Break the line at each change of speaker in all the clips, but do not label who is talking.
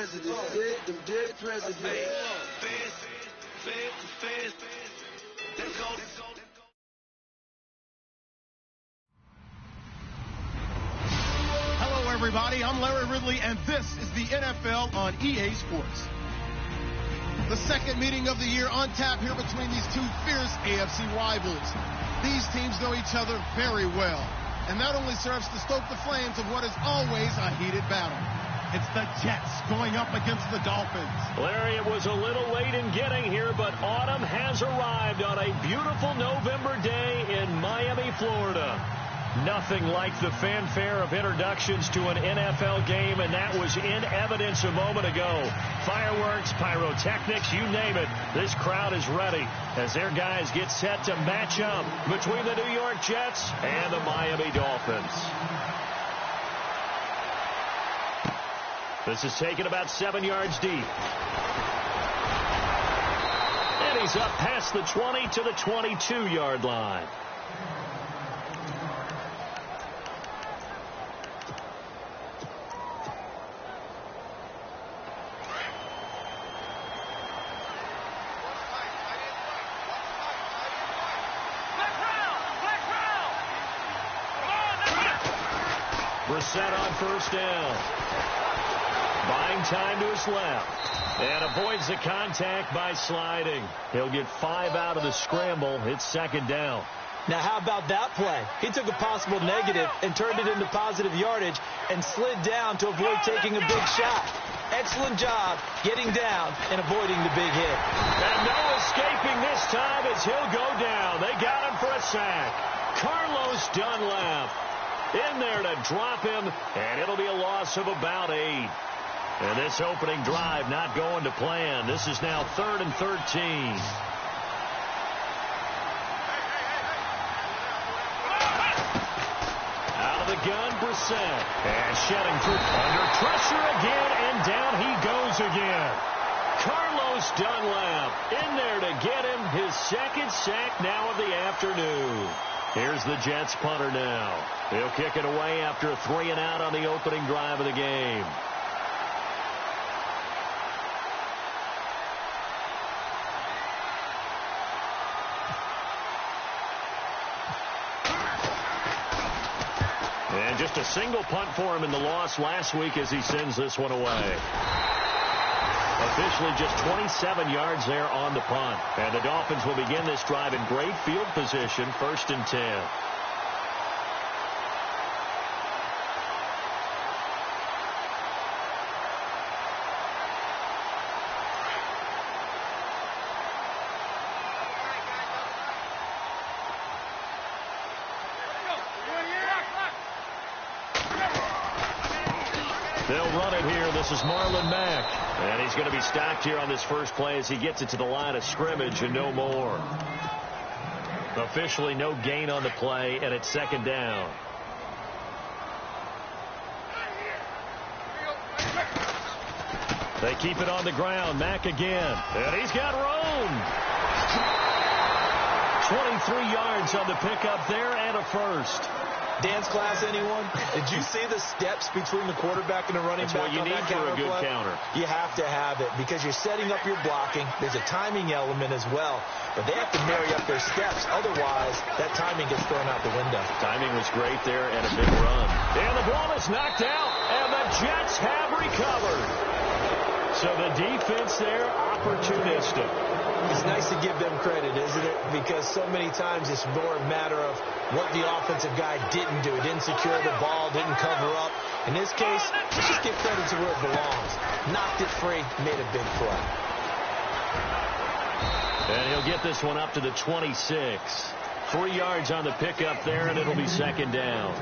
presidents, them dead presidents.
Hello, everybody. I'm Larry Ridley, and this is the NFL on EA Sports. The second meeting of the year on tap here between these two fierce AFC rivals. These teams know each other very well, and that only serves to stoke the flames of what is always a heated battle. It's the Jets going up against the Dolphins.
Larry, it was a little late in getting here, but autumn has arrived on a beautiful November day in Miami, Florida. Nothing like the fanfare of introductions to an NFL game, and that was in evidence a moment ago. Fireworks, pyrotechnics, you name it. This crowd is ready as their guys get set to match up between the New York Jets and the Miami Dolphins. This is taken about 7 yards deep. And he's up past the 20 to the 22-yard line. Brissett on first down. Buying time to his left. And avoids the contact by sliding. He'll get 5 out of the scramble. It's second down.
Now, how about that play? He took a possible negative and turned it into positive yardage and slid down to avoid taking a big shot. Excellent job getting down and avoiding the big hit.
And no escaping this time as he'll go down. They got him for a sack. Carlos Dunlap in there to drop him, and it'll be a loss of about 8. And this opening drive not going to plan. This is now 3rd and 13. Out of the gun, Brissett. And shedding through under pressure again, and down he goes again. Carlos Dunlap in there to get him his second sack now of the afternoon. Here's the Jets punter now. He'll kick it away after a 3-and-out on the opening drive of the game. And just a single punt for him in the loss last week as he sends this one away. Officially just 27 yards there on the punt. And the Dolphins will begin this drive in great field position, 1st and 10. They'll run it here. This is Marlon Mack. And he's going to be stopped here on this first play as he gets it to the line of scrimmage and no more. Officially no gain on the play, and it's second down. They keep it on the ground. Mack again. And he's got room. 23 yards on the pickup there and a first.
Dance class, anyone? Did you see the steps between the quarterback and the running back?
That's what you need for a good counter.
You have to have it because you're setting up your blocking. There's a timing element as well. But they have to marry up their steps. Otherwise, that timing gets thrown out the window.
Timing was great there and a big run. And the ball is knocked out, and the Jets have recovered. So the defense there, opportunistic.
It's nice to give them credit, isn't it? Because so many times it's more a matter of what the offensive guy didn't do. Didn't secure the ball, didn't cover up. In this case, let's just give credit to where it belongs. Knocked it free, made a big play.
And he'll get this one up to the 26. 3 yards on the pickup there, and it'll be second down.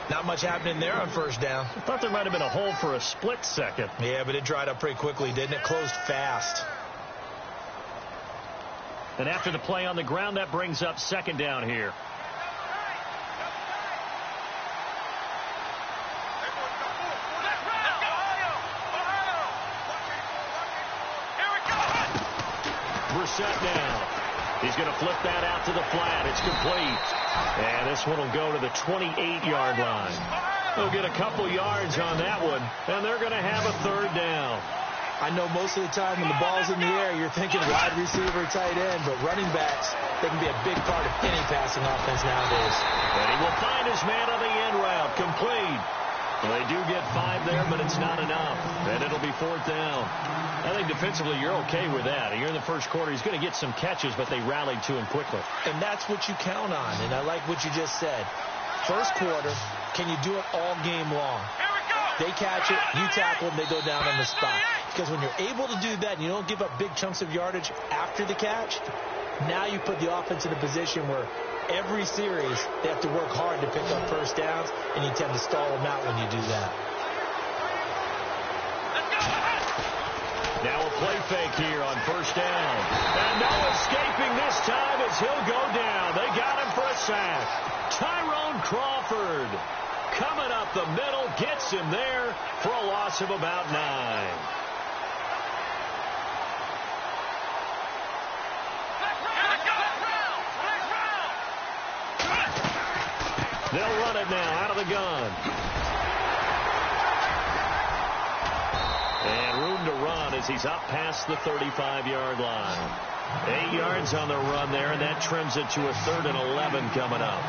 Not much happening there on first down.
I thought there might have been a hole for a split second.
Yeah, but it dried up pretty quickly, didn't it? Closed fast.
And after the play on the ground, that brings up second down here. Brissett now. He's going to flip that out to the flat. It's complete. And this one will go to the 28-yard line. They'll get a couple yards on that one, and they're going to have a third down.
I know most of the time when the ball's in the air, you're thinking wide receiver, tight end, but running backs, they can be a big part of any passing offense nowadays.
And he will find his man on the end route, complete. They do get 5 there, but it's not enough, and it'll be fourth down. I think defensively you're okay with that. Here in the first quarter, he's going to get some catches, but they rallied to him quickly.
And that's what you count on, and I like what you just said. First quarter, can you do it all game long? They catch it, you tackle them, they go down on the spot. Because when you're able to do that and you don't give up big chunks of yardage after the catch, now you put the offense in a position where every series they have to work hard to pick up first downs, and you tend to stall them out when you do that.
Now a play fake here on first down. And no escaping this time as he'll go down. They got him for a sack. Tyrone Crawford coming up the middle, gets him there for a loss of about 9. They'll run it now out of the gun. And room to run as he's up past the 35-yard line. 8 yards on the run there, and that trims it to a 3rd and 11 coming up.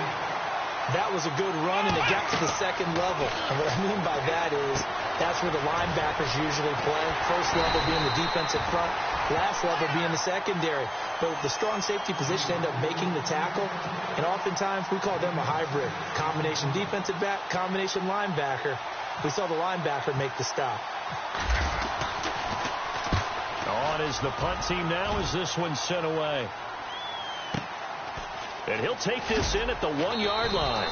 That was a good run, and it got to the second level. And what I mean by that is that's where the linebackers usually play. First level being the defensive front, last level being the secondary. But the strong safety position end up making the tackle, and oftentimes we call them a hybrid. Combination defensive back, combination linebacker. We saw the linebacker make the stop.
On is the punt team now as this one's sent away. And he'll take this in at the 1-yard line.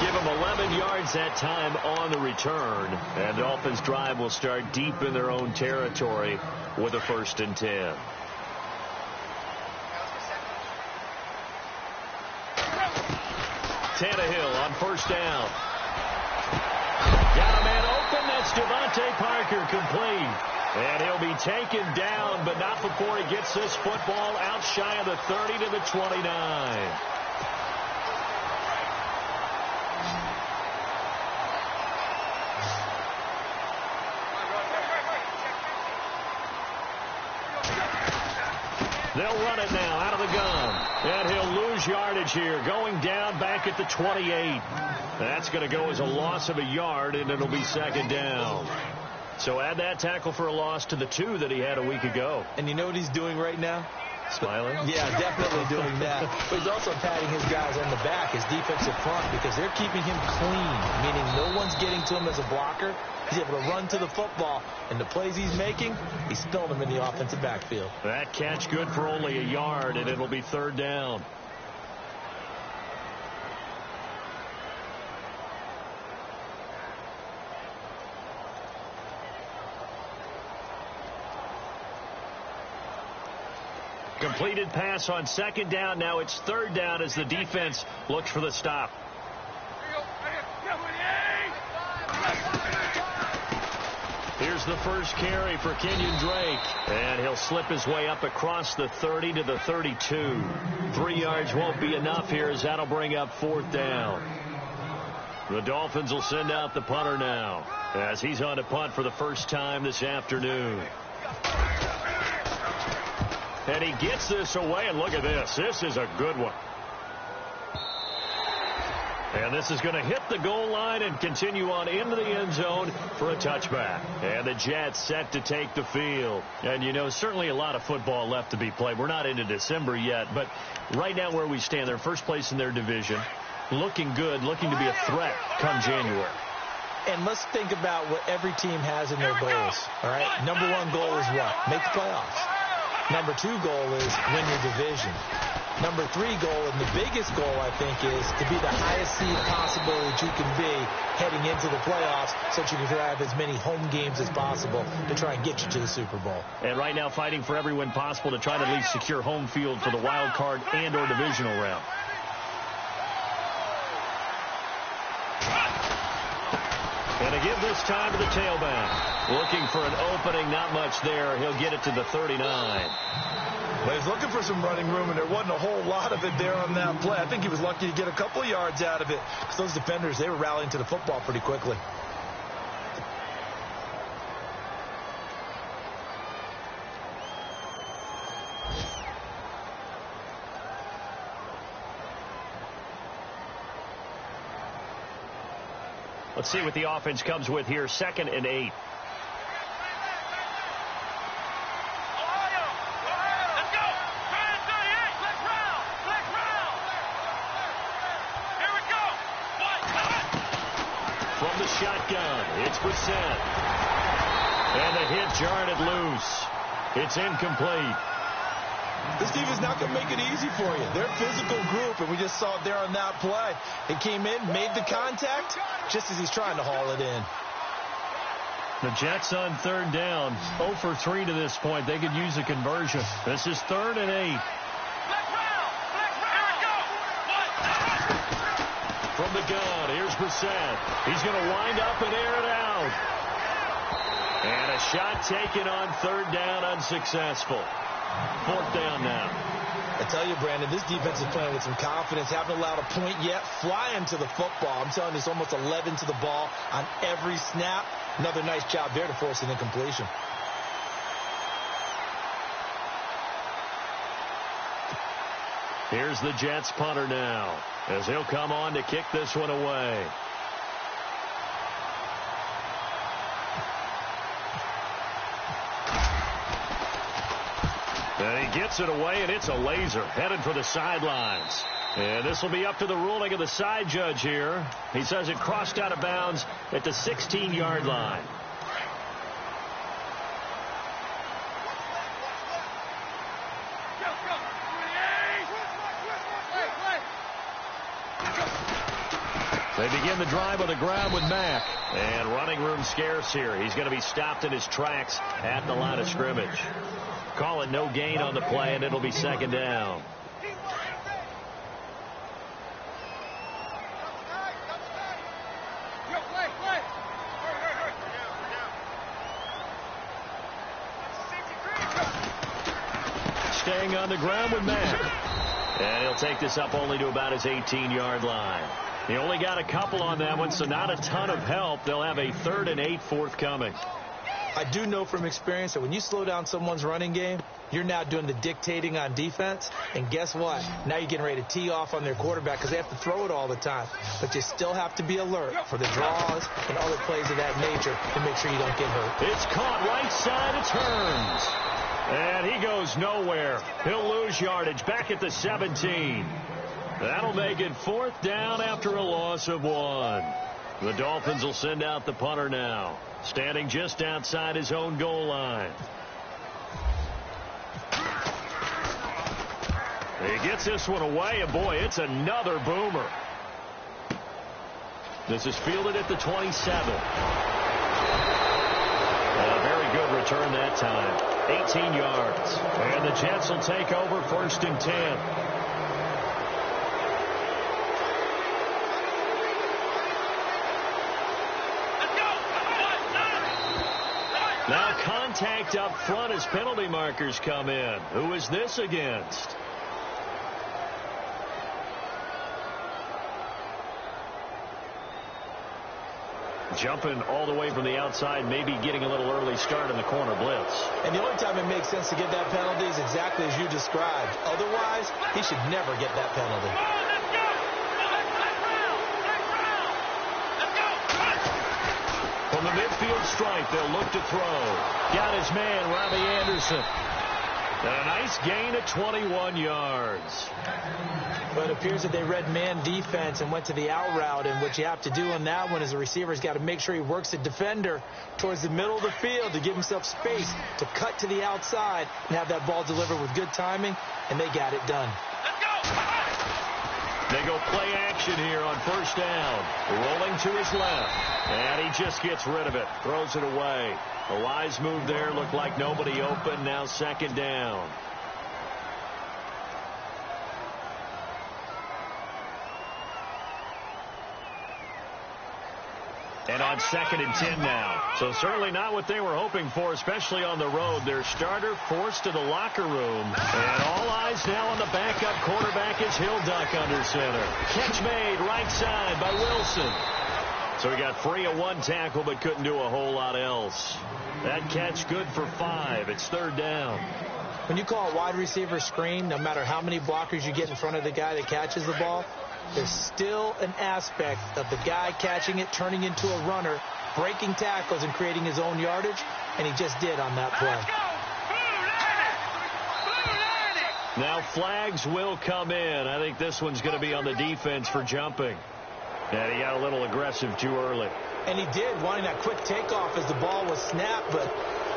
Give him 11 yards that time on the return. And Dolphins' drive will start deep in their own territory with a 1st and 10. Tannehill on first down. Got a man open. That's Devontae Parker, complete. And he'll be taken down, but not before he gets this football out shy of the 30 to the 29. They'll run it now out of the gun. And he'll lose yardage here, going down back at the 28. That's going to go as a loss of a yard, and it'll be 2nd down. So add that tackle for a loss to the 2 that he had a week ago.
And you know what he's doing right now?
Smiling?
Yeah, definitely doing that. But he's also patting his guys on the back, his defensive front, because they're keeping him clean, meaning no one's getting to him as a blocker. He's able to run to the football, and the plays he's making, he's spilling them in the offensive backfield.
That catch good for only a yard, and it'll be 3rd down. Completed pass on 2nd down. Now it's 3rd down as the defense looks for the stop. Here's the first carry for Kenyon Drake. And he'll slip his way up across the 30 to the 32. 3 yards won't be enough here as that'll bring up 4th down. The Dolphins will send out the punter now as he's on to punt for the first time this afternoon. And he gets this away, and look at this. This is a good one. And this is going to hit the goal line and continue on into the end zone for a touchback. And the Jets set to take the field. And, you know, certainly a lot of football left to be played. We're not into December yet, but right now where we stand, they're first place in their division, looking good, looking to be a threat come January.
And let's think about what every team has in their goals, all right? Number 1 goal is what? Make the playoffs. Number 2 goal is win your division. Number 3 goal, and the biggest goal, I think, is to be the highest seed possible that you can be heading into the playoffs so that you can have as many home games as possible to try and get you to the Super Bowl.
And right now fighting for every win possible to try to at least secure home field for the wild card and or divisional round. And to give this time to the tailback. Looking for an opening, not much there. He'll get it to the 39.
Well, he's looking for some running room, and there wasn't a whole lot of it there on that play. I think he was lucky to get a couple yards out of it, because those defenders, they were rallying to the football pretty quickly.
Let's see what the offense comes with here. 2nd and 8. From the shotgun, it's Brissett. And the hit jarred it loose. It's incomplete.
This defense is not going to make it easy for you. They're a physical group, and we just saw it there on that play. It came in, made the contact, just as he's trying to haul it in.
The Jets on 3rd down, 0 for 3 to this point. They could use a conversion. This is 3rd and 8. From the gun, here's Brissett. He's going to wind up and air it out. And a shot taken on 3rd down, unsuccessful. 4th down now.
I tell you, Brandon, this defense is playing with some confidence. Haven't allowed a point yet. Flying to the football. I'm telling you, it's almost 11 to the ball on every snap. Another nice job there to force an incompletion.
Here's the Jets punter now, as he'll come on to kick this one away. And he gets it away, and it's a laser headed for the sidelines. And this will be up to the ruling of the side judge here. He says it crossed out of bounds at the 16-yard line. They begin the drive on the ground with Mack. And running room scarce here. He's going to be stopped in his tracks at the line of scrimmage. Call it no gain on the play, and it'll be 2nd down. Staying on the ground with Mack. And he'll take this up only to about his 18-yard line. He only got a couple on that one, so not a ton of help. They'll have a 3rd and 8 forthcoming.
I do know from experience that when you slow down someone's running game, you're now doing the dictating on defense. And guess what? Now you're getting ready to tee off on their quarterback because they have to throw it all the time. But you still have to be alert for the draws and other plays of that nature to make sure you don't get hurt.
It's caught right side. It turns. And he goes nowhere. He'll lose yardage back at the 17. That'll make it 4th down after a loss of 1. The Dolphins will send out the punter now, standing just outside his own goal line. He gets this one away, and boy, it's another boomer. This is fielded at the 27. A very good return that time. 18 yards. And the Jets will take over 1st and 10. Now contact up front as penalty markers come in. Who is this against? Jumping all the way from the outside, maybe getting a little early start in the corner blitz.
And the only time it makes sense to get that penalty is exactly as you described. Otherwise, he should never get that penalty.
From the midfield stripe, they'll look to throw. Got his man, Robbie Anderson. And a nice gain of 21 yards.
But it appears that they read man defense and went to the out route. And what you have to do on that one is the receiver's got to make sure he works the defender towards the middle of the field to give himself space to cut to the outside and have that ball delivered with good timing. And they got it done.
They go play action here on 1st down. Rolling to his left. And he just gets rid of it. Throws it away. A wise move there. Looked like nobody open. Now 2nd down. And on 2nd and 10 now. So certainly not what they were hoping for, especially on the road. Their starter forced to the locker room. And all eyes now on the backup quarterback as he'll duck under center. Catch made right side by Wilson. So he got free of one tackle but couldn't do a whole lot else. That catch good for 5. It's 3rd down.
When you call a wide receiver screen, no matter how many blockers you get in front of the guy that catches the ball, there's still an aspect of the guy catching it, turning into a runner, breaking tackles and creating his own yardage, and he just did on that play.
Now flags will come in. I think this one's going to be on the defense for jumping. And he got a little aggressive too early.
And he did, wanting that quick takeoff as the ball was snapped, but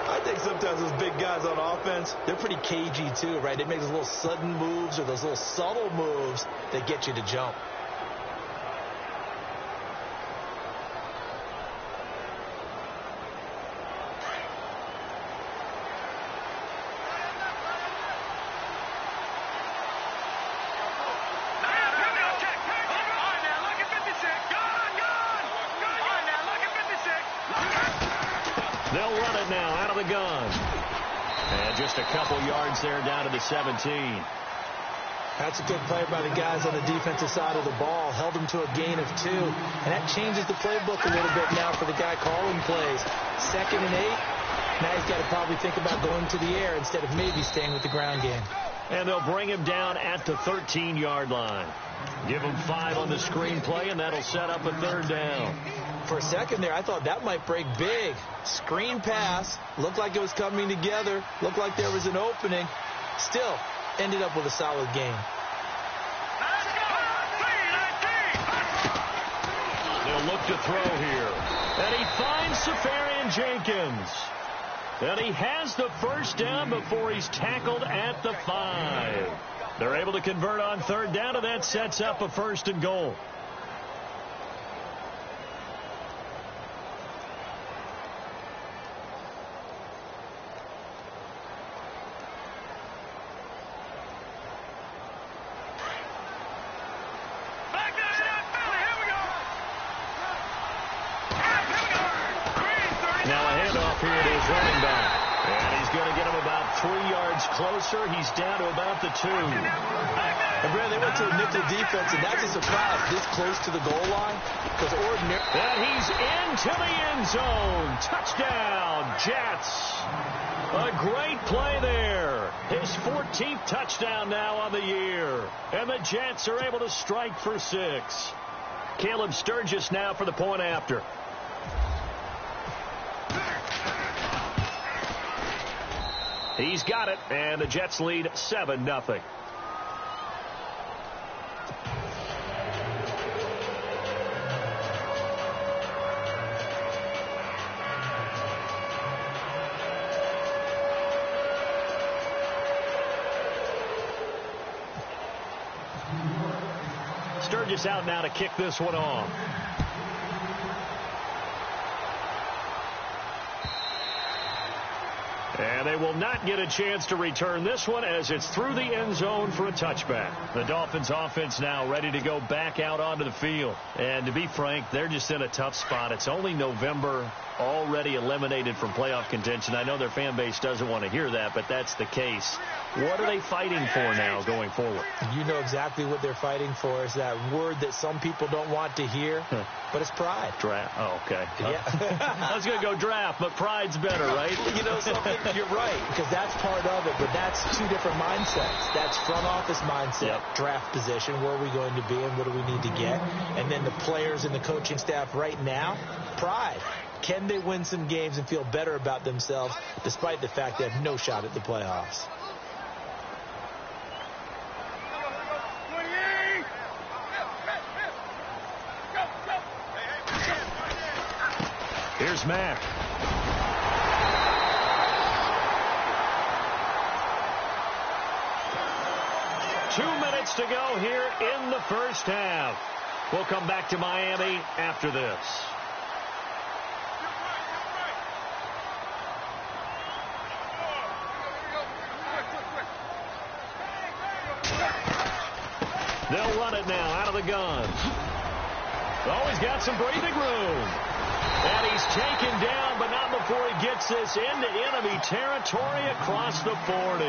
I think sometimes those big guys on offense, they're pretty cagey too, right? They make those little sudden moves or those little subtle moves that get you to jump.
They'll run it now out of the gun. And just a couple yards there down to the 17.
That's a good play by the guys on the defensive side of the ball. Held them to a gain of 2. And that changes the playbook a little bit now for the guy calling plays. 2nd and 8. Now he's got to probably think about going to the air instead of maybe staying with the ground game.
And they'll bring him down at the 13-yard line. Give him 5 on the screen play, and that'll set up a 3rd down.
For a second there, I thought that might break big. Screen pass. Looked like it was coming together. Looked like there was an opening. Still ended up with a solid game.
They'll look to throw here. And he finds Safarian Jenkins. And he has the 1st down before he's tackled at the 5. They're able to convert on 3rd down, and that sets up a 1st and goal. Now a handoff here to his running back. And he's going to get him about 3 yards closer. He's down to about the 2.
And Brad, they went to a nickel defense, and that's a surprise this close to the goal line. Because ordinary.
And he's into the end zone. Touchdown, Jets. A great play there. His 14th touchdown now on the year. And the Jets are able to strike for 6. Caleb Sturgis now for the point after. He's got it, and the Jets lead 7-0. Sturgis out now to kick this one off. And they will not get a chance to return this one as it's through the end zone for a touchback. The Dolphins offense now ready to go back out onto the field. And to be frank, they're just in a tough spot. It's only November, already eliminated from playoff contention. I know their fan base doesn't want to hear that, but that's the case. What are they fighting for now going forward?
You know exactly what they're fighting for. Is that word that some people don't want to hear, but it's pride.
Draft. Oh, okay.
Yeah.
I was going to go draft, but pride's better, right?
You know something? You're right, because that's part of it, but that's 2 different mindsets. That's front office mindset, draft position, where are we going to be and what do we need to get? And then the players and the coaching staff right now, pride. Can they win some games and feel better about themselves despite the fact they have no shot at the playoffs?
Here's Mack. To go here in the first half. We'll come back to Miami after this. They'll run it now out of the gun. Always got some breathing room. And he's taken down, but not before he gets this into enemy territory across the 40.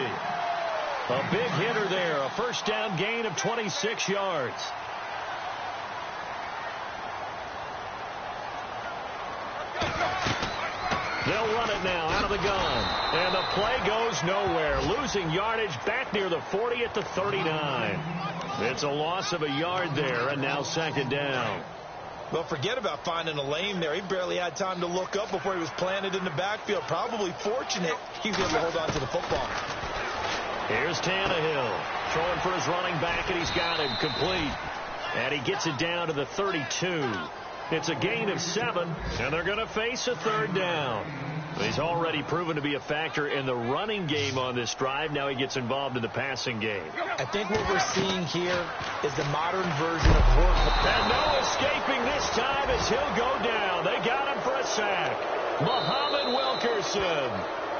A big hitter there, a first down gain of 26 yards. They'll run it now out of the gun. And the play goes nowhere. Losing yardage back near the 40 at the 39. It's a loss of a yard there, and now second down.
Well, forget about finding a lane there. He barely had time to look up before he was planted in the backfield. Probably fortunate he was able to hold on to the football.
Here's Tannehill throwing for his running back, and he's got him complete. And he gets it down to the 32. It's a gain of 7, and they're going to face a third down. He's already proven to be a factor in the running game on this drive. Now he gets involved in the passing game.
I think what we're seeing here is the modern version of work.
And no escaping this time as he'll go down. They got him for a sack. Muhammad Wilkerson.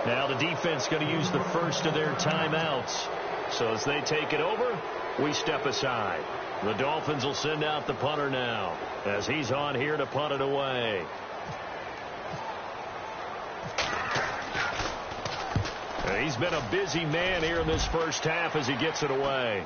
Now the defense going to use the first of their timeouts. So as they take it over, we step aside. The Dolphins will send out the punter now as he's on here to punt it away. He's been a busy man here in this first half as he gets it away.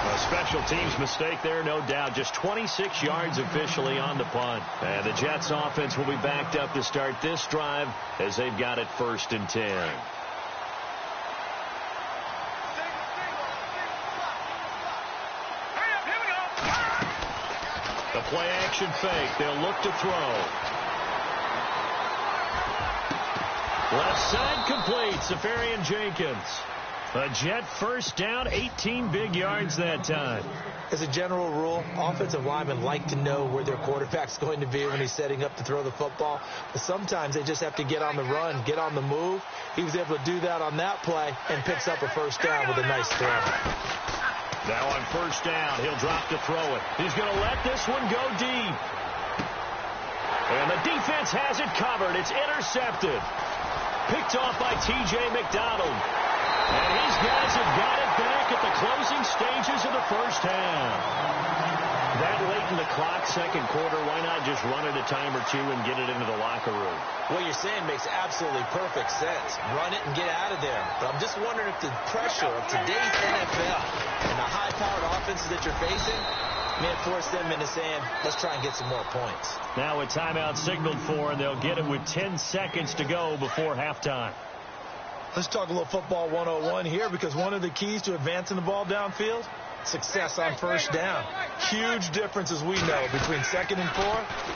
A special teams mistake there, no doubt. Just 26 yards officially on the punt. And the Jets offense will be backed up to start this drive as they've got it 1st and 10. The play action fake. They'll look to throw. Left side complete. Safarian Jenkins. A Jet first down, 18 big yards that time.
As a general rule, offensive linemen like to know where their quarterback's going to be when he's setting up to throw the football. But sometimes they just have to get on the run, get on the move. He was able to do that on that play and picks up a first down with a nice throw.
Now on first down, he'll drop to throw it. He's going to let this one go deep. And the defense has it covered. It's intercepted. Picked off by T.J. McDonald. And these guys have got it back at the closing stages of the first half. That late in the clock, second quarter, why not just run it a time or two and get it into the locker room?
What you're saying makes absolutely perfect sense. Run it and get out of there. But I'm just wondering if the pressure of today's NFL and the high-powered offenses that you're facing may force them into saying, let's try and get some more points.
Now a timeout signaled for, and they'll get it with 10 seconds to go before halftime.
Let's talk a little football 101 here, because one of the keys to advancing the ball downfield, success on first down. Huge difference, as we know, between 2nd and 4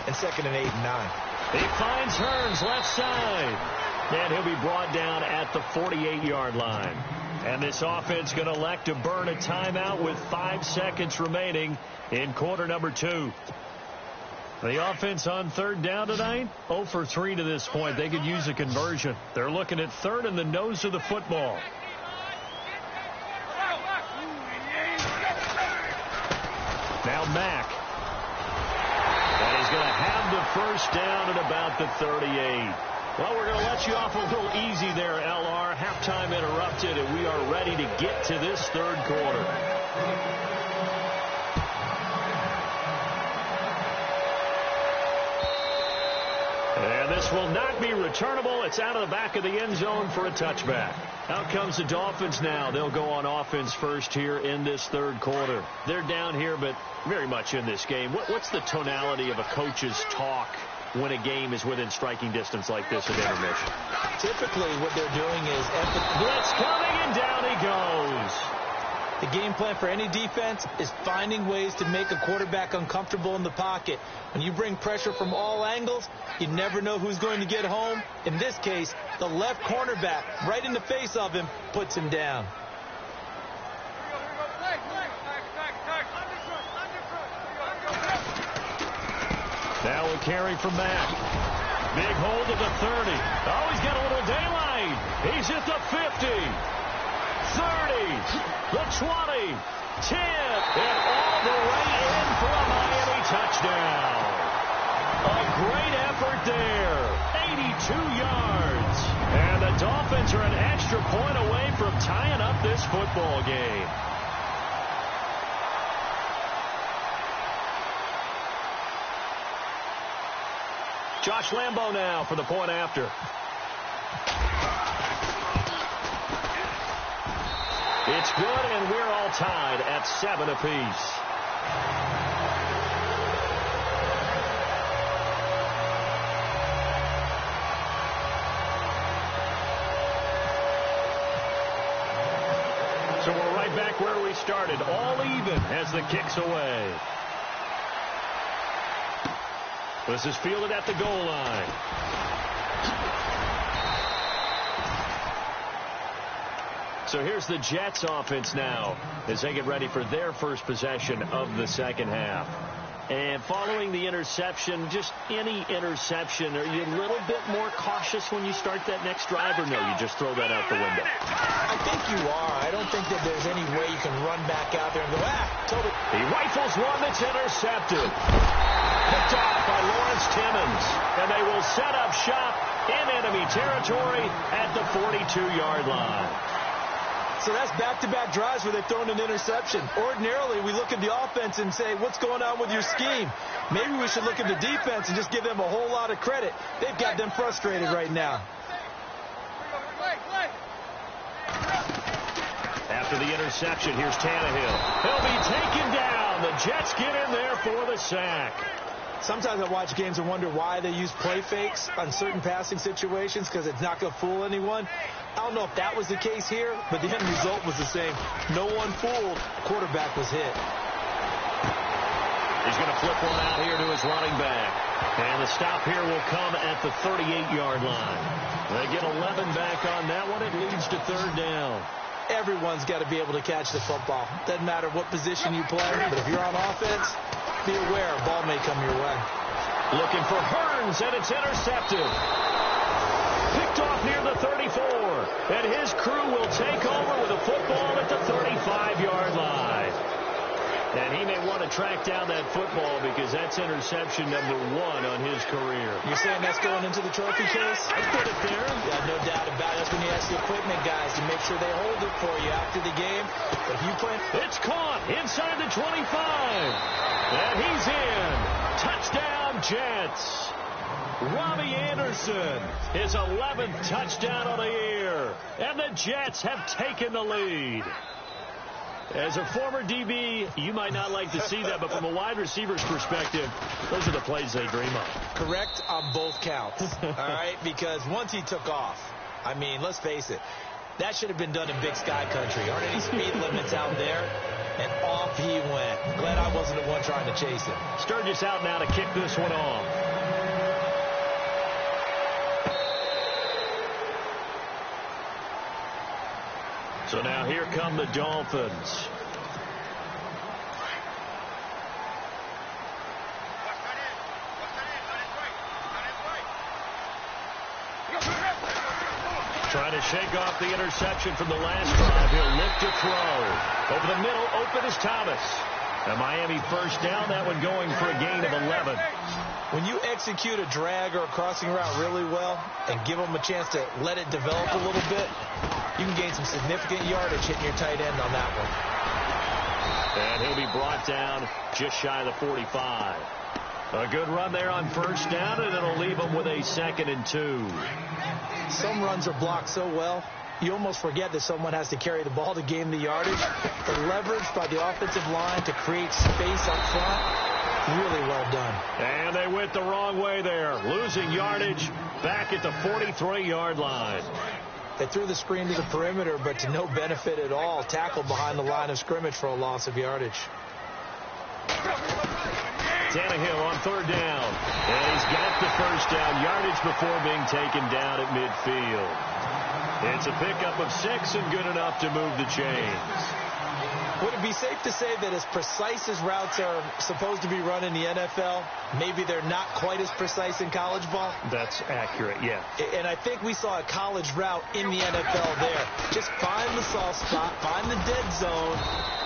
and 2nd and 8 and 9.
He finds Hearns left side. And he'll be brought down at the 48-yard line. And this offense going to elect to burn a timeout with 5 seconds remaining in quarter number 2. The offense on third down tonight, 0 for 3 to this point. They could use a conversion. They're looking at third and the nose of the football. Now Mack. And he's going to have the first down at about the 38. Well, we're going to let you off a little easy there, LR. Halftime interrupted, and we are ready to get to this third quarter. And this will not be returnable. It's out of the back of the end zone for a touchback. Out comes the Dolphins now. They'll go on offense first here in this third quarter. They're down here, but very much in this game. What's the tonality of a coach's talk when a game is within striking distance like this at intermission?
Typically, what they're doing is
blitz coming, and down he goes.
The game plan for any defense is finding ways to make a quarterback uncomfortable in the pocket. When you bring pressure from all angles, you never know who's going to get home. In this case, the left cornerback, right in the face of him, puts him down.
Now a carry from Mack. Big hold of the 30. Oh, he's got a little daylight. He's at the 50. 30. The 20. 10. And all the way in for a Miami touchdown. A great effort there. 82 yards. And the Dolphins are an extra point away from tying up this football game. Josh Lambo now for the point after. It's good, and we're all tied at 7 apiece. So we're right back where we started, all even as the kick's away. This is fielded at the goal line. So here's the Jets offense now as they get ready for their first possession of the second half. And following the interception, just any interception, are you a little bit more cautious when you start that next drive, or no, you just throw that out the window?
I think you are. I don't think that there's any way you can run back out there and go, totally.
He rifles one that's intercepted. Picked off by Lawrence Timmons. And they will set up shop in enemy territory at the 42-yard line.
So that's back-to-back drives where they've thrown an interception. Ordinarily, we look at the offense and say, what's going on with your scheme? Maybe we should look at the defense and just give them a whole lot of credit. They've got them frustrated right now.
After the interception, here's Tannehill. He'll be taken down. The Jets get in there for the sack.
Sometimes I watch games and wonder why they use play fakes on certain passing situations, because it's not going to fool anyone. I don't know if that was the case here, but the end result was the same. No one fooled. Quarterback was hit.
He's going to flip one out here to his running back. And the stop here will come at the 38-yard line. They get 11 back on that one. It leads to third down.
Everyone's got to be able to catch the football. Doesn't matter what position you play, but if you're on offense, be aware a ball may come your way.
Looking for Hearns, and it's intercepted. Picked off near the 34, and his crew will take over with a football at the 35-yard line. And he may want to track down that football because that's interception number 1 on his career.
You're saying that's going into the trophy case?
I'd put it there.
Yeah, no doubt about it. That's when you ask the equipment guys to make sure they hold it for you after the game. But if you play...
It's caught inside the 25. And he's in. Touchdown, Jets. Robbie Anderson, his 11th touchdown of the year. And the Jets have taken the lead. As a former DB, you might not like to see that, but from a wide receiver's perspective, those are the plays they dream of.
Correct on both counts, all right? Because once he took off, I mean, let's face it, that should have been done in Big Sky Country. Aren't any speed limits out there? And off he went. Glad I wasn't the one trying to chase him.
Sturgis out now to kick this one off. So now here come the Dolphins. Trying to shake off the interception from the last drive. He'll look to throw. Over the middle, open is Thomas. And Miami first down, that one going for a gain of 11.
When you execute a drag or a crossing route really well and give them a chance to let it develop a little bit, you can gain some significant yardage hitting your tight end on that one.
And he'll be brought down just shy of the 45. A good run there on first down, and it'll leave him with a 2nd and 2.
Some runs are blocked so well, you almost forget that someone has to carry the ball to gain the yardage. The leverage by the offensive line to create space up front, really well done.
And they went the wrong way there, losing yardage back at the 43-yard line.
They threw the screen to the perimeter, but to no benefit at all. Tackled behind the line of scrimmage for a loss of yardage.
Tannehill on third down. And he's got the first down yardage before being taken down at midfield. It's a pickup of 6 and good enough to move the chains.
Would it be safe to say that as precise as routes are supposed to be run in the NFL, maybe they're not quite as precise in college ball?
That's accurate, yeah.
And I think we saw a college route in the NFL there. Just find the soft spot, find the dead zone,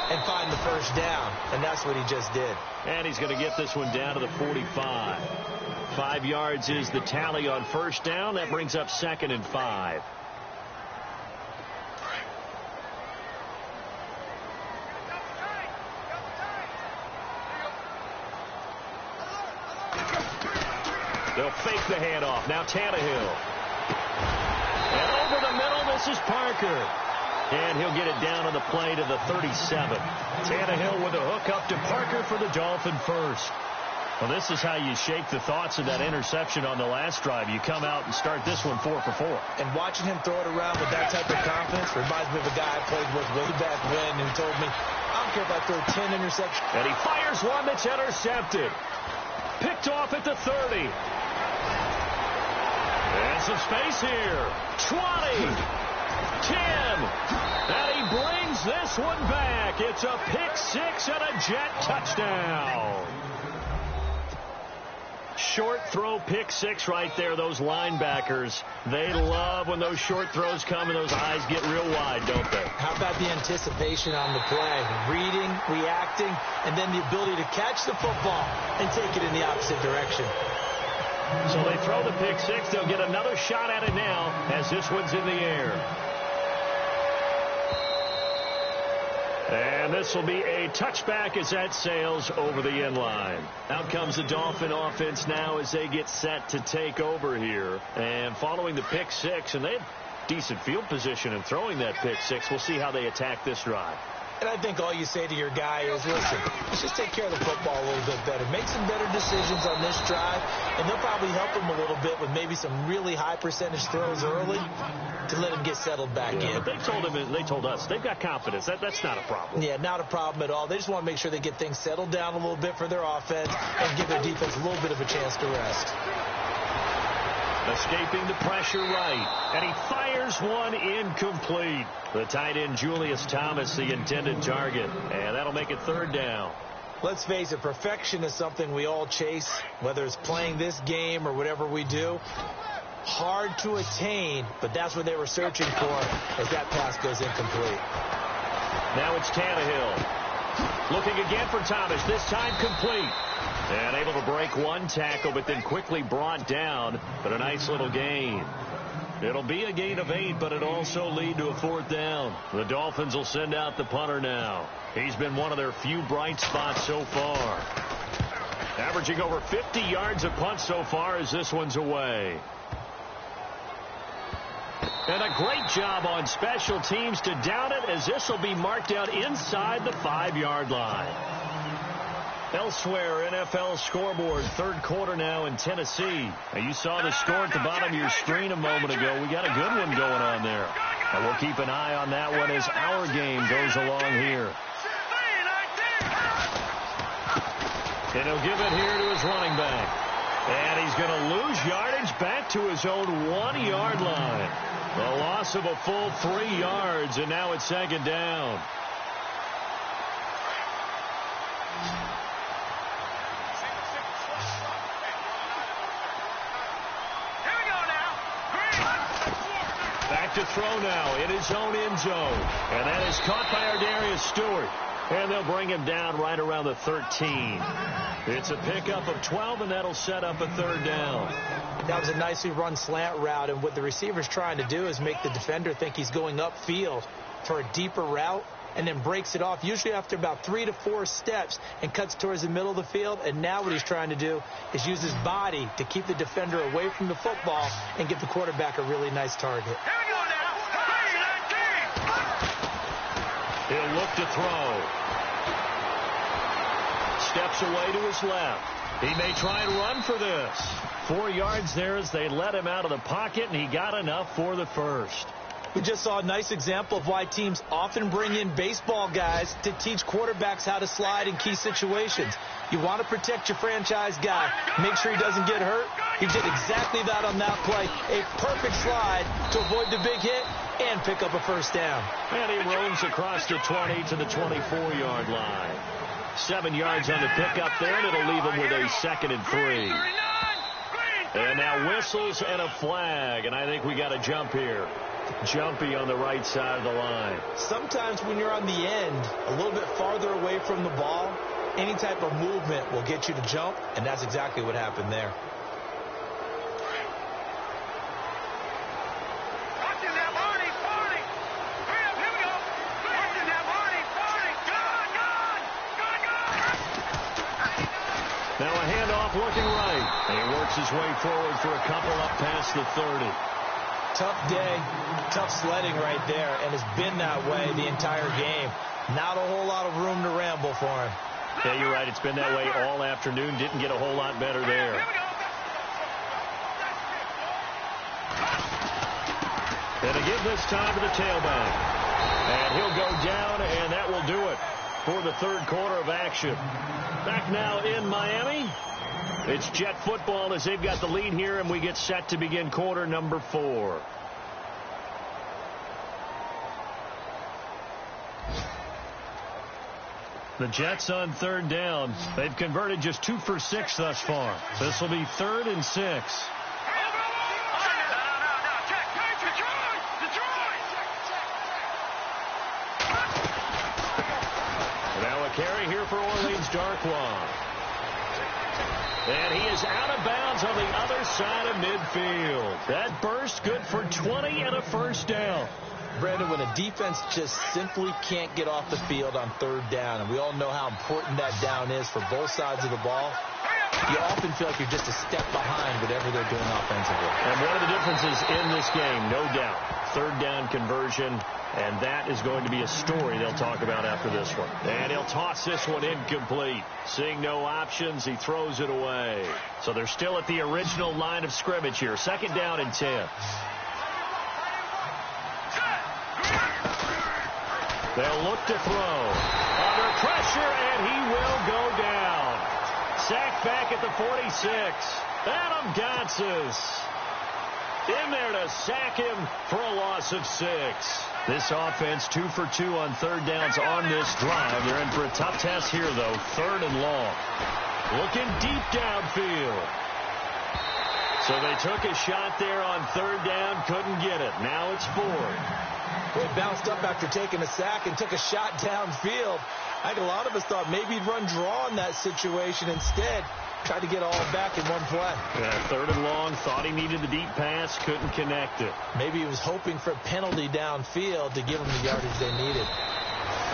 and find the first down. And that's what he just did.
And he's going to get this one down to the 45. 5 yards is the tally on first down. That brings up 2nd and 5. They'll They'll fake the handoff. Now Tannehill. And over the middle, this is Parker. And he'll get it down on the play to the 37. Tannehill with a hook up to Parker for the Dolphin first. Well, this is how you shake the thoughts of that interception on the last drive. You come out and start this one 4 for 4.
And watching him throw it around with that type of confidence reminds me of a guy I played with way back when who told me, I don't care if I throw 10 interceptions.
And he fires one that's intercepted. Picked off at the 30. And some space here. 20. 10. And he brings this one back. It's a pick six and a Jet touchdown. Short throw pick six right there. Those linebackers, they love when those short throws come and those eyes get real wide, don't they?
How about the anticipation on the play? Reading, reacting, and then the ability to catch the football and take it in the opposite direction.
So they throw the pick six. They'll get another shot at it now as this one's in the air. And this will be a touchback as that sails over the end line. Out comes the Dolphin offense now as they get set to take over here. And following the pick six, and they have decent field position in throwing that pick six. We'll see how they attack this drive.
And I think all you say to your guy is, listen, let's just take care of the football a little bit better. Make some better decisions on this drive, and they'll probably help him a little bit with maybe some really high percentage throws early to let him get settled back in.
But they told us they've got confidence. That's not a problem.
Yeah, not a problem at all. They just want to make sure they get things settled down a little bit for their offense and give their defense a little bit of a chance to rest.
Escaping the pressure right. And he fires one incomplete. The tight end Julius Thomas, the intended target. And that'll make it third down.
Let's face it, perfection is something we all chase, whether it's playing this game or whatever we do. Hard to attain, but that's what they were searching for as that pass goes incomplete.
Now it's Tannehill. Looking again for Thomas, this time complete. And able to break one tackle, but then quickly brought down. But a nice little gain. It'll be a gain of 8, but it'll also lead to a fourth down. The Dolphins will send out the punter now. He's been one of their few bright spots so far. Averaging over 50 yards a punt so far as this one's away. And a great job on special teams to down it as this will be marked out inside the 5-yard line. Elsewhere, NFL scoreboard, third quarter now in Tennessee. Now, you saw the score at the bottom of your screen a moment ago. We got a good one going on there. And we'll keep an eye on that one as our game goes along here. And he'll give it here to his running back. And he's going to lose yardage back to his own 1-yard line. A loss of a full 3 yards, and now it's second down. Back to throw now in his own end zone. And that is caught by Ardarius Stewart. And they'll bring him down right around the 13. It's a pickup of 12, and that'll set up a third down.
That was a nicely run slant route, and what the receiver's trying to do is make the defender think he's going upfield for a deeper route, and then breaks it off, usually after about 3 to 4 steps, and cuts towards the middle of the field. And now what he's trying to do is use his body to keep the defender away from the football and give the quarterback a really nice target.
He'll look to throw. Steps away to his left. He may try and run for this. 4 yards there as they let him out of the pocket, and he got enough for the first.
We just saw a nice example of why teams often bring in baseball guys to teach quarterbacks how to slide in key situations. You want to protect your franchise guy. Make sure he doesn't get hurt. He did exactly that on that play. A perfect slide to avoid the big hit and pick up a first down.
And he roams across the 20 to the 24-yard line. 7 yards on the pickup there, and it'll leave him with a 2nd and 3. And now whistles and a flag, and I think we got a jump here. Jumpy on the right side of the line.
Sometimes when you're on the end, a little bit farther away from the ball, any type of movement will get you to jump, and that's exactly what happened there.
Now a handoff looking right. And he works his way forward for a couple up past the 30.
Tough day, tough sledding right there, and it's been that way the entire game. Not a whole lot of room to ramble for him.
Yeah, you're right. It's been that way all afternoon. Didn't get a whole lot better there. And to give this time to the tailback. And he'll go down, and that will do it for the third quarter of action. Back now in Miami. It's Jet football as they've got the lead here, and we get set to begin quarter number 4. The Jets on third down. They've converted just 2 for 6 thus far. This will be 3rd and 6. Now a carry here for Orleans Darkwa. And he is out of bounds on the other side of midfield. That burst good for 20 and a first down.
Brandon, when a defense just simply can't get off the field on third down, and we all know how important that down is for both sides of the ball, you often feel like you're just a step behind whatever they're doing offensively.
And one of the differences in this game, no doubt, third down conversion, and that is going to be a story they'll talk about after this one. And he'll toss this one incomplete. Seeing no options, he throws it away. So they're still at the original line of scrimmage here. 2nd down and 10. They'll look to throw. Under pressure, and he will go down. Sacked back at the 46. Adam Gotsis in there to sack him for a loss of 6. This offense 2 for 2 on third downs on this drive. They're in for a tough test here, though. 3rd and long. Looking deep downfield. So they took a shot there on third down, couldn't get it. Now it's 4th.
Boy, bounced up after taking a sack and took a shot downfield. I think a lot of us thought maybe he'd run draw in that situation. Instead, tried to get all back in one play.
Yeah, 3rd and long, thought he needed the deep pass, couldn't connect it.
Maybe he was hoping for a penalty downfield to give him the yardage they needed.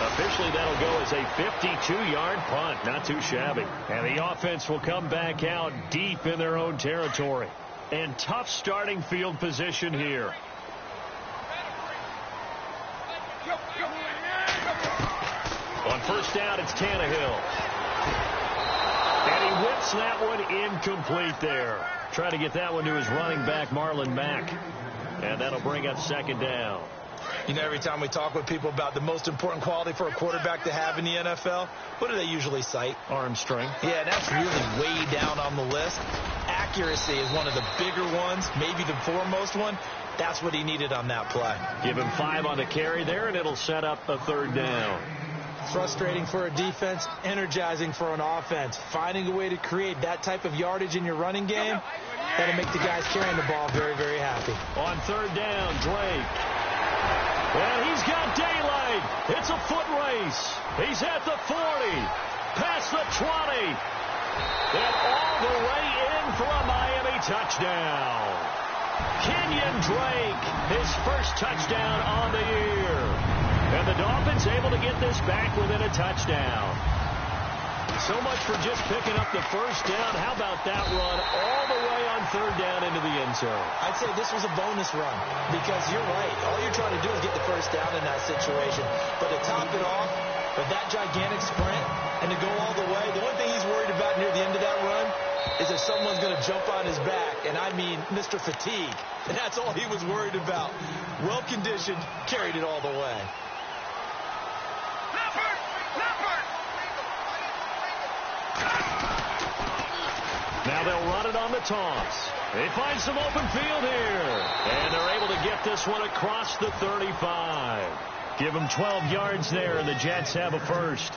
Officially, that'll go as a 52-yard punt. Not too shabby. And the offense will come back out deep in their own territory. And tough starting field position here. On first down, it's Tannehill. And he whips that one incomplete there. Trying to get that one to his running back, Marlon Mack. And that'll bring up 2nd down.
You know, every time we talk with people about the most important quality for a quarterback to have in the NFL, what do they usually cite?
Arm strength.
Yeah, that's really way down on the list. Accuracy is one of the bigger ones, maybe the foremost one. That's what he needed on that play.
Give him 5 on the carry there, and it'll set up a 3rd down.
Frustrating for a defense, energizing for an offense. Finding a way to create that type of yardage in your running game, that'll make the guys carrying the ball very, very happy.
On 3rd down, Drake. And he's got daylight. It's a foot race. He's at the 40, past the 20, and all the way in for a Miami touchdown. Kenyon Drake, his first touchdown on the year. And the Dolphins able to get this back within a touchdown. So much for just picking up the first down. How about that run all the way on 3rd down into the end zone?
I'd say this was a bonus run because you're right. All you're trying to do is get the first down in that situation. But to top it off with that gigantic sprint and to go all the way, the only thing he's worried about near the end of that run is if someone's going to jump on his back. And I mean Mr. Fatigue. And that's all he was worried about. Well-conditioned, carried it all the way.
Now they'll run it on the toss. They find some open field here. And they're able to get this one across the 35. Give them 12 yards there, and the Jets have a first.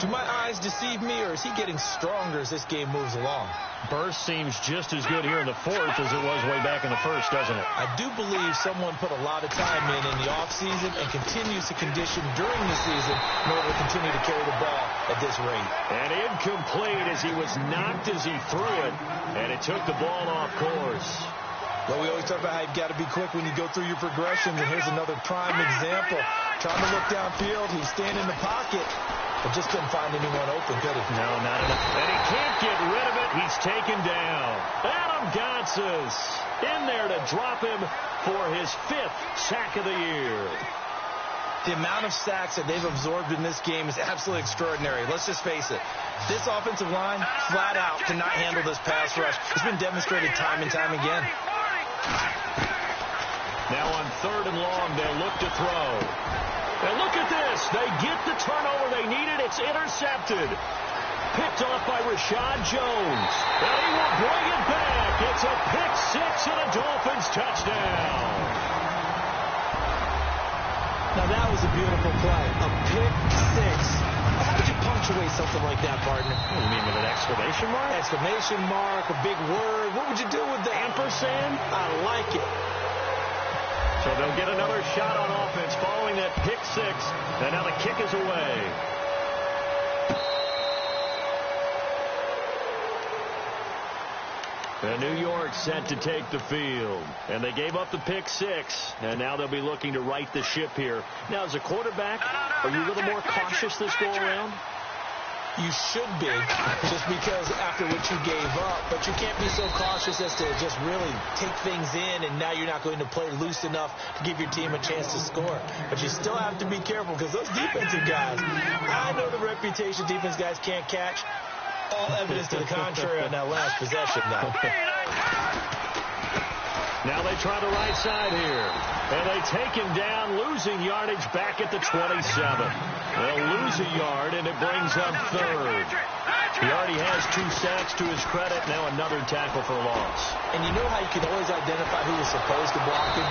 Do my eyes deceive me, or is he getting stronger as this game moves along?
Burst seems just as good here in the 4th as it was way back in the 1st, doesn't it?
I do believe someone put a lot of time in the offseason and continues to condition during the season in order to continue to carry the ball at this rate.
And incomplete as he was knocked as he threw it, and it took the ball off course.
Well, we always talk about how you've got to be quick when you go through your progressions, and here's another prime example. Trying to look downfield, he's standing in the pocket, but just couldn't find anyone open, could he?
No, not enough. And he can't get rid of it. He's taken down. Adam Gotsis in there to drop him for his 5th sack of the year.
The amount of sacks that they've absorbed in this game is absolutely extraordinary. Let's just face it. This offensive line, flat out, cannot handle this pass rush. It's been demonstrated time and time again.
Now on 3rd and long, they'll look to throw. And look at this. They get the turnover they needed. It's intercepted. Picked off by Rashad Jones. And he will bring it back. It's a pick 6 and a Dolphins touchdown.
Now that was a beautiful play. A pick 6. How did you punctuate something like that, partner?
You mean with an exclamation mark?
Exclamation mark, a big word. What would you do with that?
Ampersand?
I like it.
So they'll get another shot on offense following that pick 6. And now the kick is away. And New York set to take the field. And they gave up the pick 6. And now they'll be looking to right the ship here. Now, as a quarterback, are you a little more cautious this go-around?
You should be, just because after what you gave up. But you can't be so cautious as to just really take things in, and now you're not going to play loose enough to give your team a chance to score. But you still have to be careful, because those defensive guys, I know the reputation defense guys can't catch. All evidence to the contrary on that last possession now.
Now they try the right side here. And they take him down, losing yardage back at the 27. They'll lose a yard, and it brings up 3rd. He already has 2 sacks to his credit. Now another tackle for loss.
And you know how you can always identify who was supposed to block him?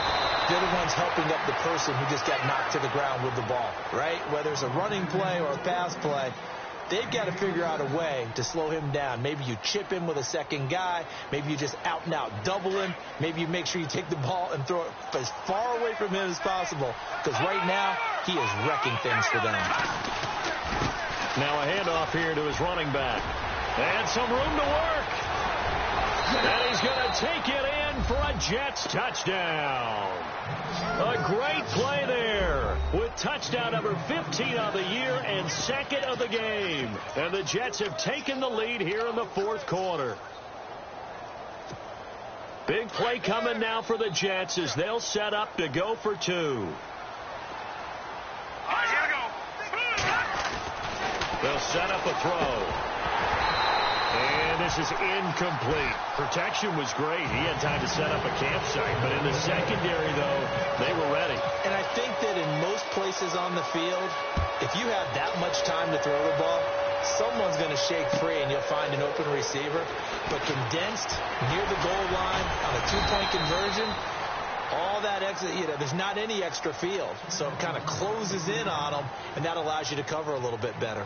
They're the ones helping up the person who just got knocked to the ground with the ball, right? Whether it's a running play or a pass play, they've got to figure out a way to slow him down. Maybe you chip him with a second guy. Maybe you just out-and-out double him. Maybe you make sure you take the ball and throw it as far away from him as possible, because right now he is wrecking things for them.
Now a handoff here to his running back. And some room to work. And he's going to take it in for a Jets touchdown. A great play there with touchdown number 15 of the year and 2nd of the game. And the Jets have taken the lead here in the 4th quarter. Big play coming now for the Jets as they'll set up to go for 2. They'll set up a throw. And this is incomplete. Protection was great. He had time to set up a campsite. But in the secondary, though, they were ready.
And I think that in most places on the field, if you have that much time to throw the ball, someone's going to shake free and you'll find an open receiver. But condensed near the goal line on a 2-point conversion, all that extra, there's not any extra field. So it kind of closes in on them, and that allows you to cover a little bit better.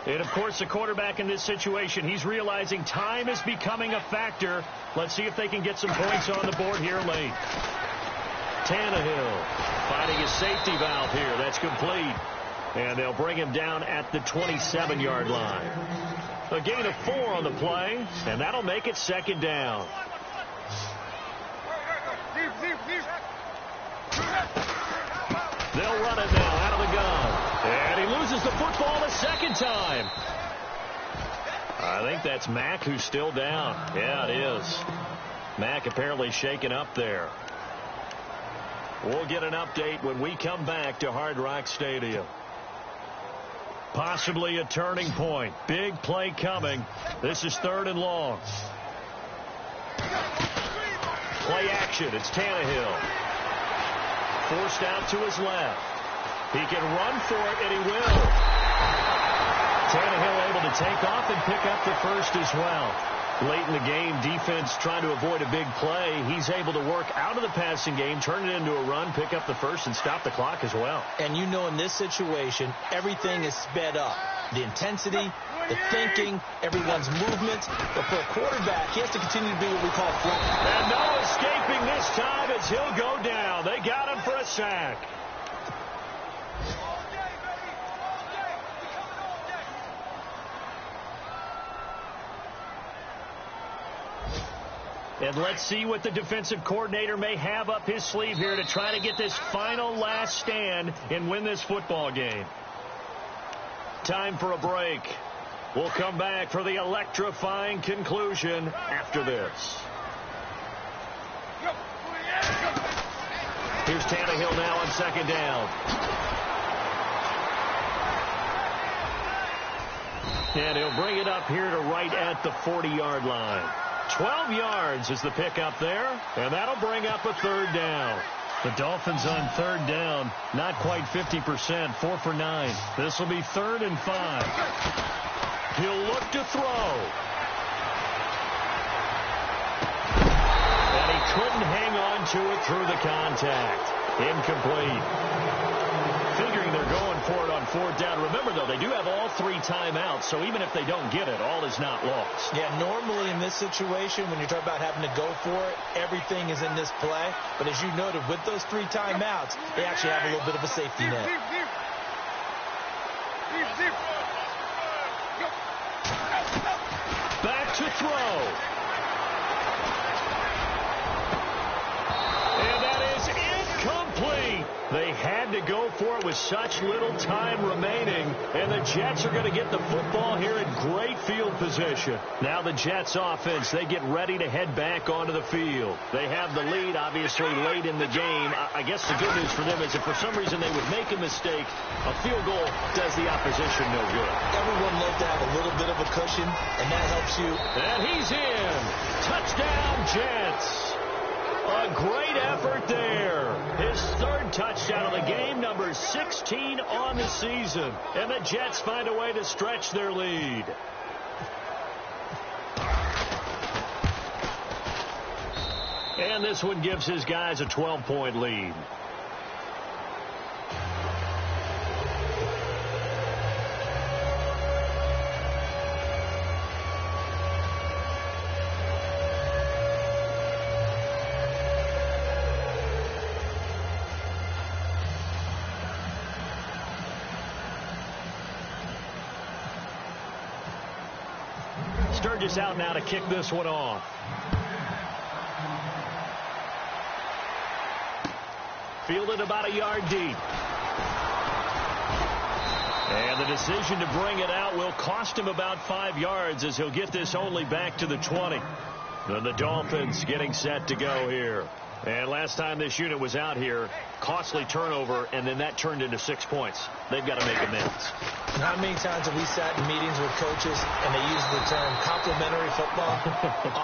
And, of course, the quarterback in this situation, he's realizing time is becoming a factor. Let's see if they can get some points on the board here late. Tannehill finding his safety valve here. That's complete. And they'll bring him down at the 27-yard line. A gain of 4 on the play, and that'll make it 2nd down. They'll run it now out of the gun. And he loses the football a 2nd time. I think that's Mack who's still down. Yeah, it is. Mack apparently shaken up there. We'll get an update when we come back to Hard Rock Stadium. Possibly a turning point. Big play coming. This is 3rd and long. Play action. It's Tannehill. Forced out to his left. He can run for it, and he will. Tannehill able to take off and pick up the 1st as well. Late in the game, defense trying to avoid a big play. He's able to work out of the passing game, turn it into a run, pick up the 1st, and stop the clock as well.
And you know in this situation, everything is sped up. The intensity, the thinking, everyone's movement. But for a quarterback, he has to continue to be what we call flat.
And no escaping this time as he'll go down. They got him for a sack. And let's see what the defensive coordinator may have up his sleeve here to try to get this final last stand and win this football game. Time for a break. We'll come back for the electrifying conclusion after this. Here's Tannehill now on second down. And he'll bring it up here to right at the 40-yard line. 12 yards is the pickup there, and that'll bring up a third down. The Dolphins on third down, not quite 50%, 4 for 9. This will be 3rd and 5. He'll look to throw. And he couldn't hang on to it through the contact. Incomplete. Figuring they're going for it on 4th down. Remember, though, they do have all 3 timeouts, so even if they don't get it, all is not lost.
Yeah, normally in this situation, when you're talking about having to go for it, everything is in this play. But as you noted, with those 3 timeouts, they actually have a little bit of a safety net.
Back to throw. And that is incomplete. They had to go for it with such little time remaining, and the Jets are going to get the football here in great field position. Now the Jets offense, they get ready to head back onto the field. They have the lead, obviously, late in the game. I guess the good news for them is if for some reason they would make a mistake, a field goal does the opposition no good.
Everyone loves to have a little bit of a cushion, and that helps you.
And he's in. Touchdown, Jets. A great effort there. His 3rd touchdown of the game, number 16 on the season. And the Jets find a way to stretch their lead. And this one gives his guys a 12-point lead. Sturgis out now to kick this one off. Fielded about a yard deep. And the decision to bring it out will cost him about 5 yards as he'll get this only back to the 20. Then the Dolphins getting set to go here. And last time this unit was out here, costly turnover, and then that turned into 6 points. They've got to make amends.
How many times have we sat in meetings with coaches and they use the term complementary football?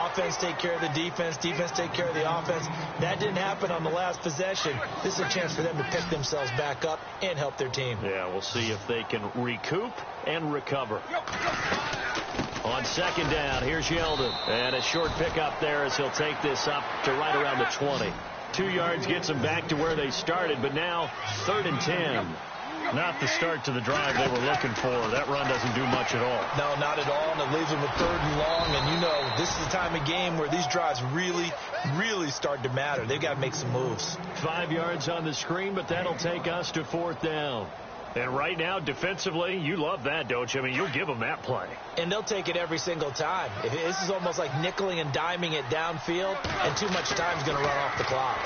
Offense take care of the defense, defense take care of the offense. That didn't happen on the last possession. This is a chance for them to pick themselves back up and help their team.
Yeah, we'll see if they can recoup and recover. On second down, here's Yeldon. And a short pickup there as he'll take this up to right around the 20. 2 yards gets them back to where they started, but now 3rd and 10. Not the start to the drive they were looking for. That run doesn't do much at all.
No, not at all, and it leaves them with 3rd and long. And you know, this is the time of game where these drives really start to matter. They've got to make some moves.
5 yards on the screen, but that'll take us to 4th down. And right now, defensively, you love that, don't you? I mean, you'll give them that play.
And they'll take it every single time. This is almost like nickeling and diming it downfield, and too much time is going to run off the clock.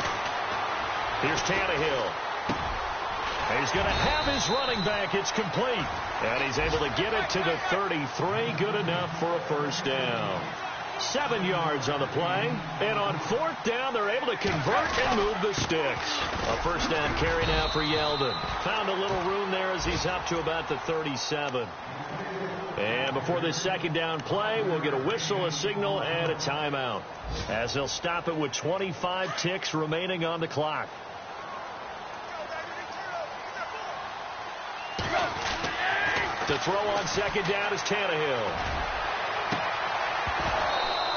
Here's Tannehill. He's going to have his running back. It's complete. And he's able to get it to the 33. Good enough for a 1st down. 7 yards on the play. And on 4th down, they're able to convert and move the sticks. A 1st down carry now for Yeldon. Found a little room there as he's up to about the 37. And before this 2nd down play, we'll get a whistle, a signal, and a timeout, as they'll stop it with 25 ticks remaining on the clock. To throw on 2nd down is Tannehill.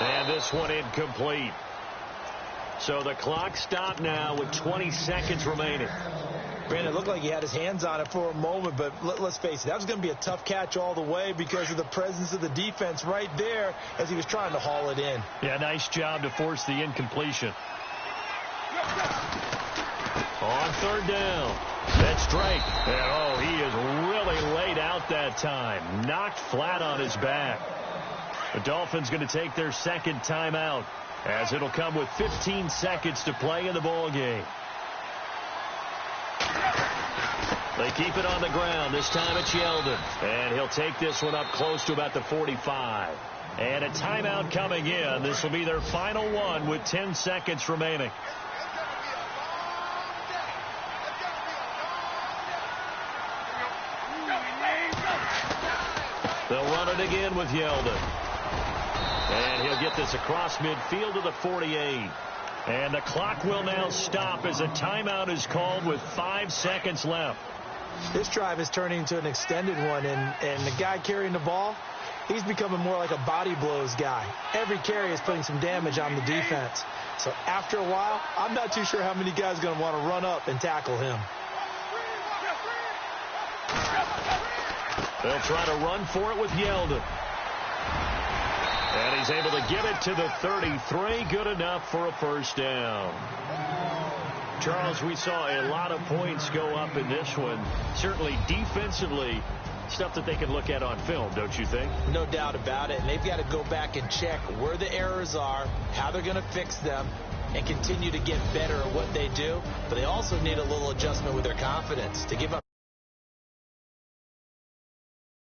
And this one incomplete. So the clock stopped now with 20 seconds remaining.
Brandon, it looked like he had his hands on it for a moment, but let's face it, that was going to be a tough catch all the way because of the presence of the defense right there as he was trying to haul it in.
Yeah, nice job to force the incompletion. On 3rd down. That's Drake. And, he is really laid out that time. Knocked flat on his back. The Dolphins going to take their 2nd timeout as it'll come with 15 seconds to play in the ball game. They keep it on the ground. This time it's Yeldon. And he'll take this one up close to about the 45. And a timeout coming in. This will be their final one with 10 seconds remaining. They'll run it again with Yeldon. And he'll get this across midfield to the 48. And the clock will now stop as a timeout is called with 5 seconds left.
This drive is turning into an extended one, and the guy carrying the ball, he's becoming more like a body blows guy. Every carry is putting some damage on the defense. So after a while, I'm not too sure how many guys are going to want to run up and tackle him.
They'll try to run for it with Yeldon. And he's able to give it to the 33. Good enough for a first down. Charles, we saw a lot of points go up in this one. Certainly defensively, stuff that they can look at on film, don't you think?
No doubt about it. And they've got to go back and check where the errors are, how they're going to fix them, and continue to get better at what they do. But they also need a little adjustment with their confidence to give up.